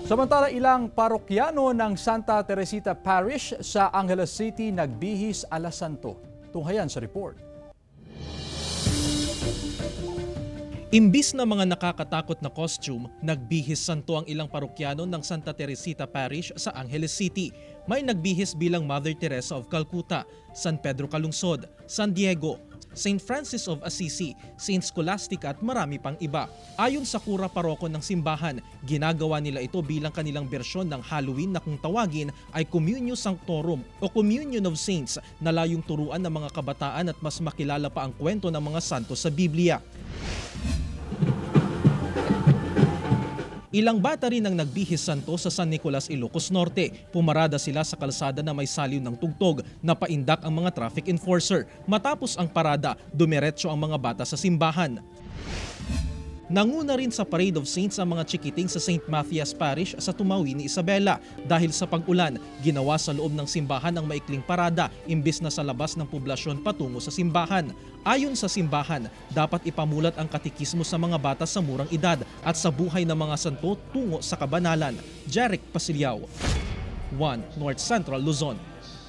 Samantala, ilang parokyano ng Santa Teresita Parish sa Angeles City nagbihis alas Santo. Tunghayan sa report. Imbis na mga nakakatakot na costume, nagbihis santo ang ilang parokyano ng Santa Teresita Parish sa Angeles City. May nagbihis bilang Mother Teresa of Calcutta, San Pedro Calungsod, San Diego, St. Francis of Assisi, St. Scholastica at marami pang iba. Ayon sa kura paroko ng simbahan, ginagawa nila ito bilang kanilang bersyon ng Halloween na kung tawagin ay Communio Sanctorum o Communion of Saints na layong turuan ng mga kabataan at mas makilala pa ang kwento ng mga santo sa Biblia. Ilang bata rin ang nagbihis santo sa San Nicolas, Ilocos Norte. Pumarada sila sa kalsada na may saliw ng tugtog na paindak ang mga traffic enforcer. Matapos ang parada, dumiretso ang mga bata sa simbahan. Nanguna rin sa Parade of Saints ang mga chikiting sa St. Matthias Parish sa Tumawi ni Isabela. Dahil sa pag-ulan, ginawa sa loob ng simbahan ang maikling parada imbis na sa labas ng poblasyon patungo sa simbahan. Ayon sa simbahan, dapat ipamulat ang katikismo sa mga bata sa murang edad at sa buhay ng mga santo tungo sa kabanalan. Jeric Pasilyao, 1 North Central Luzon.